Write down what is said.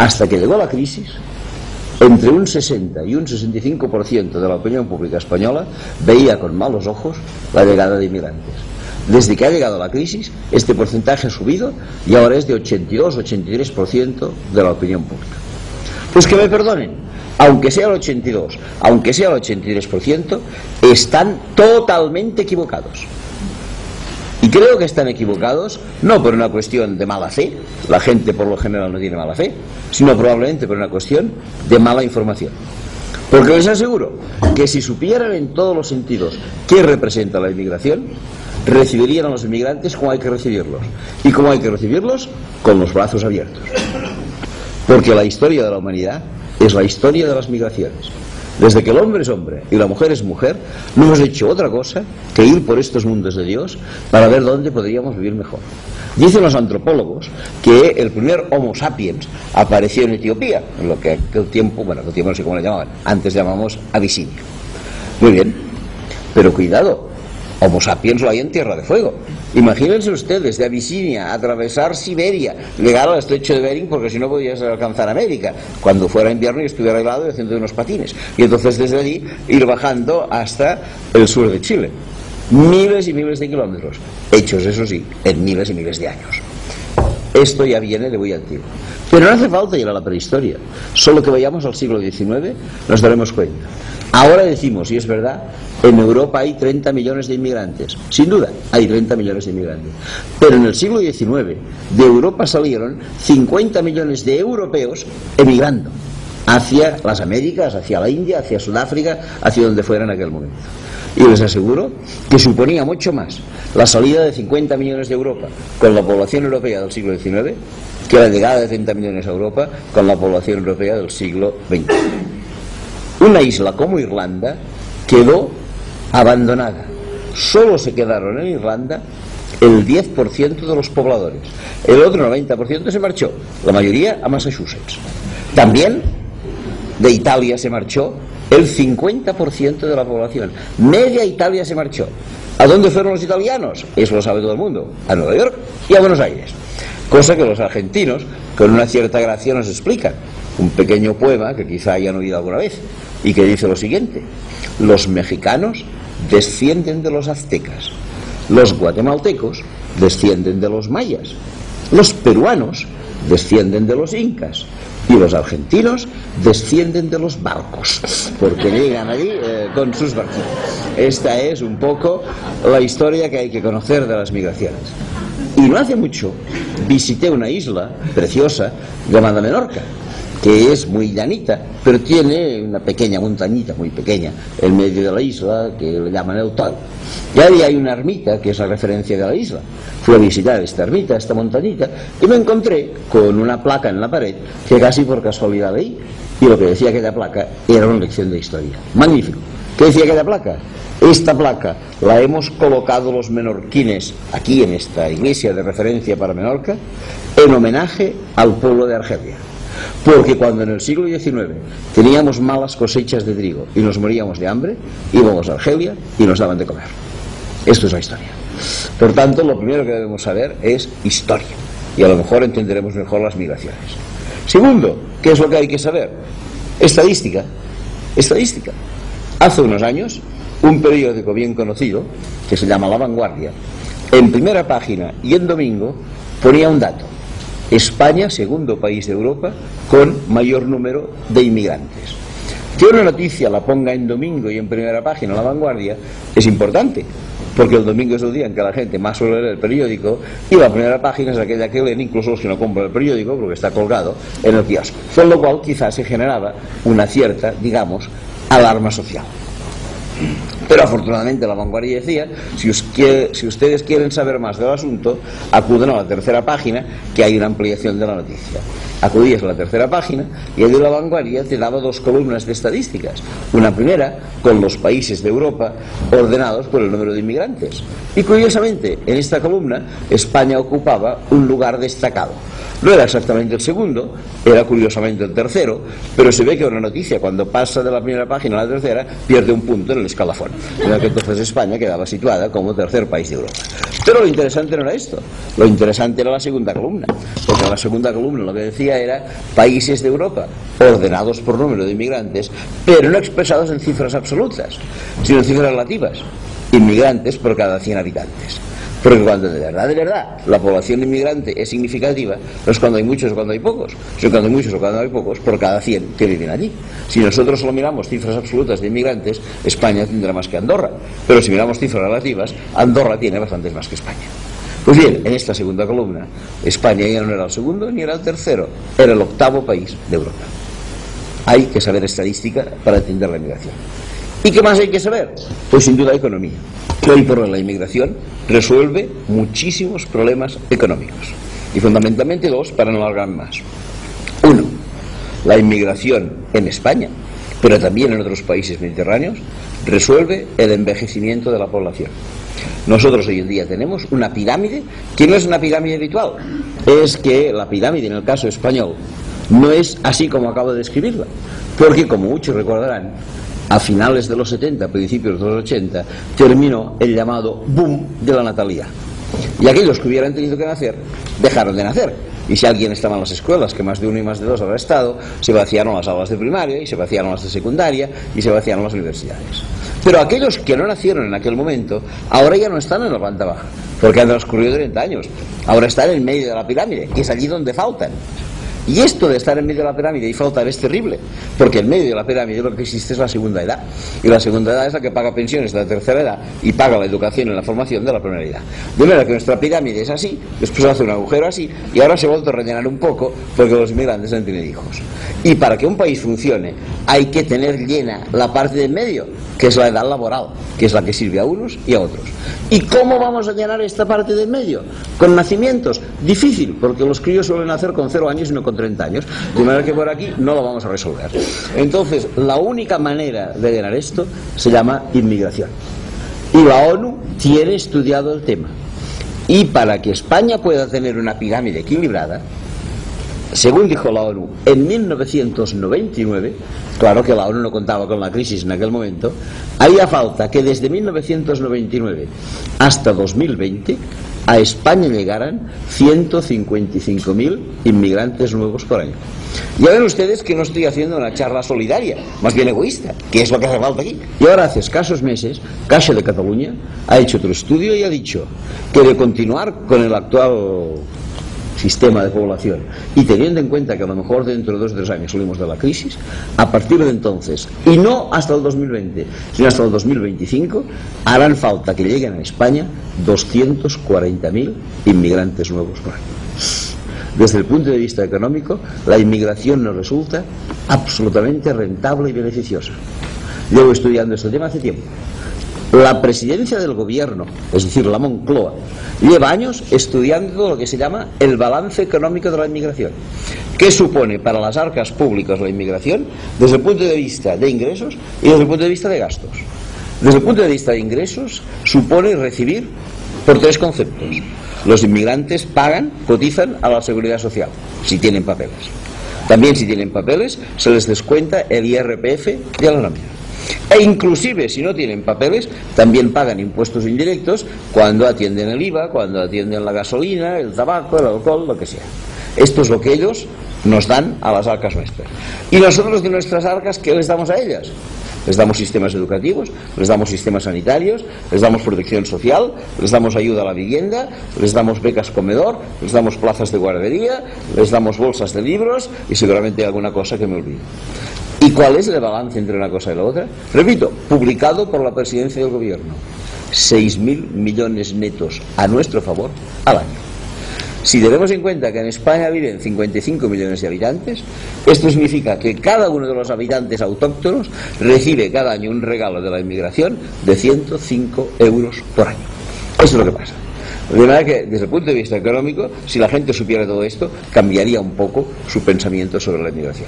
hasta que llegó la crisis, entre un 60 y un 65% de la opinión pública española veía con malos ojos la llegada de inmigrantes. Desde que ha llegado la crisis, este porcentaje ha subido y ahora es de 82-83% de la opinión pública. Pues que me perdonen, aunque sea el 82, aunque sea el 83%, están totalmente equivocados. Y creo que están equivocados no por una cuestión de mala fe, la gente por lo general no tiene mala fe, sino probablemente por una cuestión de mala información. Porque les aseguro que si supieran en todos los sentidos qué representa la inmigración, recibirían a los inmigrantes como hay que recibirlos. Y como hay que recibirlos, con los brazos abiertos. Porque la historia de la humanidad es la historia de las migraciones. Desde que el hombre es hombre y la mujer es mujer, no hemos hecho otra cosa que ir por estos mundos de Dios para ver dónde podríamos vivir mejor. Dicen los antropólogos que el primer Homo sapiens apareció en Etiopía, en lo que aquel tiempo, bueno, aquel tiempo no sé cómo le llamaban, antes llamamos Abisinia. Muy bien, pero cuidado, Homo sapiens lo hay en Tierra de Fuego. Imagínense ustedes de Abisinia atravesar Siberia, llegar al estrecho de Bering, porque si no podías alcanzar América cuando fuera invierno y estuviera helado y haciendo unos patines, y entonces desde allí ir bajando hasta el sur de Chile. Miles y miles de kilómetros, hechos eso sí, en miles y miles de años. Esto ya viene de muy antiguo. Pero no hace falta ir a la prehistoria, solo que vayamos al siglo XIX nos daremos cuenta. Ahora decimos, y es verdad, en Europa hay 30 millones de inmigrantes. Sin duda, hay 30 millones de inmigrantes. Pero en el siglo XIX, de Europa salieron 50 millones de europeos emigrando hacia las Américas, hacia la India, hacia Sudáfrica, hacia donde fuera en aquel momento. Y les aseguro que suponía mucho más la salida de 50 millones de Europa con la población europea del siglo XIX que la llegada de 30 millones a Europa con la población europea del siglo XX. Una isla como Irlanda quedó abandonada. Solo se quedaron en Irlanda el 10% de los pobladores. El otro 90% se marchó, la mayoría a Massachusetts. También de Italia se marchó el 50% de la población. Media Italia se marchó. ¿A dónde fueron los italianos? Eso lo sabe todo el mundo. A Nueva York y a Buenos Aires. Cosa que los argentinos, con una cierta gracia, nos explican. Un pequeño poema que quizá hayan oído alguna vez y que dice lo siguiente: los mexicanos descienden de los aztecas, los guatemaltecos descienden de los mayas, los peruanos descienden de los incas y los argentinos descienden de los barcos, porque llegan allí con sus barquitos. Esta es un poco la historia que hay que conocer de las migraciones. Y no hace mucho visité una isla preciosa llamada Menorca, que es muy llanita, pero tiene una pequeña montañita, muy pequeña, en medio de la isla, que le llaman el Tal. Y ahí hay una ermita, que es la referencia de la isla. Fui a visitar esta ermita, esta montañita, y me encontré con una placa en la pared, que casi por casualidad leí, y lo que decía aquella placa era una lección de historia. Magnífico. ¿Qué decía aquella placa? Esta placa la hemos colocado los menorquines aquí en esta iglesia de referencia para Menorca en homenaje al pueblo de Argelia. Porque cuando en el siglo XIX teníamos malas cosechas de trigo y nos moríamos de hambre, íbamos a Argelia y nos daban de comer. Esto es la historia. Por tanto, lo primero que debemos saber es historia, y a lo mejor entenderemos mejor las migraciones. Segundo, ¿qué es lo que hay que saber? Estadística. Estadística. Hace unos años, un periódico bien conocido, que se llama La Vanguardia, en primera página y en domingo ponía un dato: España, segundo país de Europa con mayor número de inmigrantes. Que una noticia la ponga en domingo y en primera página La Vanguardia es importante, porque el domingo es el día en que la gente más suele leer el periódico, y la primera página es aquella que leen incluso los que no compran el periódico porque está colgado en el kiosco, con lo cual quizás se generaba una cierta, digamos, alarma social. Pero afortunadamente La Vanguardia decía: si ustedes quieren saber más del asunto, acuden a la tercera página, que hay una ampliación de la noticia. Acudías a la tercera página y allí La Vanguardia te daba dos columnas de estadísticas. Una primera con los países de Europa ordenados por el número de inmigrantes. Y curiosamente, en esta columna España ocupaba un lugar destacado. No era exactamente el segundo, era curiosamente el tercero, pero se ve que una noticia, cuando pasa de la primera página a la tercera, pierde un punto en el escalafón. en que entonces España quedaba situada como tercer país de Europa. Pero lo interesante no era esto, lo interesante era la segunda columna, porque la segunda columna lo que decía era países de Europa ordenados por número de inmigrantes, pero no expresados en cifras absolutas, sino en cifras relativas, inmigrantes por cada 100 habitantes. Porque cuando de verdad la población inmigrante es significativa, no es cuando hay muchos o cuando hay pocos, sino cuando hay muchos o cuando hay pocos por cada 100 que viven allí. Si nosotros solo miramos cifras absolutas de inmigrantes, España tendrá más que Andorra, pero si miramos cifras relativas, Andorra tiene bastantes más que España. Pues bien, en esta segunda columna, España ya no era el segundo ni era el tercero, era el octavo país de Europa. Hay que saber estadística para entender la inmigración. ¿Y qué más hay que saber? Pues sin duda economía. Hoy por hoy la inmigración resuelve muchísimos problemas económicos. Y fundamentalmente dos, para no alargar más. Uno, la inmigración en España, pero también en otros países mediterráneos, resuelve el envejecimiento de la población. Nosotros hoy en día tenemos una pirámide que no es una pirámide habitual. Es que la pirámide en el caso español no es así como acabo de describirla. Porque, como muchos recordarán, a finales de los 70, principios de los 80, terminó el llamado boom de la natalidad. Y aquellos que hubieran tenido que nacer, dejaron de nacer. Y si alguien estaba en las escuelas, que más de uno y más de dos habrá estado, se vaciaron las aulas de primaria, y se vaciaron las de secundaria, y se vaciaron las universidades. Pero aquellos que no nacieron en aquel momento, ahora ya no están en la planta baja, porque han transcurrido 30 años. Ahora están en medio de la pirámide, que es allí donde faltan. Y esto de estar en medio de la pirámide y faltar es terrible, porque en medio de la pirámide lo que existe es la segunda edad, y la segunda edad es la que paga pensiones de la tercera edad y paga la educación y la formación de la primera edad. De manera que nuestra pirámide es así, después hace un agujero así, y ahora se ha vuelto a rellenar un poco porque los inmigrantes han tenido hijos. Y para que un país funcione hay que tener llena la parte de en medio, que es la edad laboral, que es la que sirve a unos y a otros. ¿Y cómo vamos a llenar esta parte de en medio? ¿Con nacimientos? Difícil, porque los críos suelen nacer con 0 años y no con 30 años, de manera que por aquí no lo vamos a resolver. Entonces, la única manera de llenar esto se llama inmigración. Y la ONU tiene estudiado el tema. Y para que España pueda tener una pirámide equilibrada, según dijo la ONU en 1999, claro que la ONU no contaba con la crisis en aquel momento, haría falta que desde 1999 hasta 2020 a España llegaran 155.000 inmigrantes nuevos por año. Ya ven ustedes que no estoy haciendo una charla solidaria, más bien egoísta, que es lo que hace falta aquí. Y ahora hace escasos meses, Caixa de Cataluña ha hecho otro estudio y ha dicho que de continuar con el actual sistema de población y teniendo en cuenta que a lo mejor dentro de 2 o 3 años salimos de la crisis, a partir de entonces, y no hasta el 2020 sino hasta el 2025, harán falta que lleguen a España 240.000 inmigrantes nuevos por año. Desde el punto de vista económico, la inmigración nos resulta absolutamente rentable y beneficiosa. Llevo estudiando este tema hace tiempo. La presidencia del gobierno, es decir, la Moncloa, lleva años estudiando lo que se llama el balance económico de la inmigración. ¿Qué supone para las arcas públicas la inmigración desde el punto de vista de ingresos y desde el punto de vista de gastos? Desde el punto de vista de ingresos, supone recibir por 3 conceptos. Los inmigrantes pagan, cotizan a la seguridad social, si tienen papeles. También, si tienen papeles, se les descuenta el IRPF de la nómina. E inclusive si no tienen papeles también pagan impuestos indirectos cuando atienden el IVA, cuando atienden la gasolina, el tabaco, el alcohol, lo que sea. Esto es lo que ellos nos dan a las arcas nuestras. Y nosotros de nuestras arcas, ¿qué les damos a ellas? Les damos sistemas educativos, les damos sistemas sanitarios, les damos protección social, les damos ayuda a la vivienda, les damos becas comedor, les damos plazas de guardería, les damos bolsas de libros y seguramente hay alguna cosa que me olvido. ¿Y cuál es el balance entre una cosa y la otra? Repito, publicado por la presidencia del gobierno. 6.000 millones netos a nuestro favor al año. Si tenemos en cuenta que en España viven 55 millones de habitantes, esto significa que cada uno de los habitantes autóctonos recibe cada año un regalo de la inmigración de 105 euros por año. Eso es lo que pasa. De manera que, desde el punto de vista económico, si la gente supiera todo esto, cambiaría un poco su pensamiento sobre la inmigración.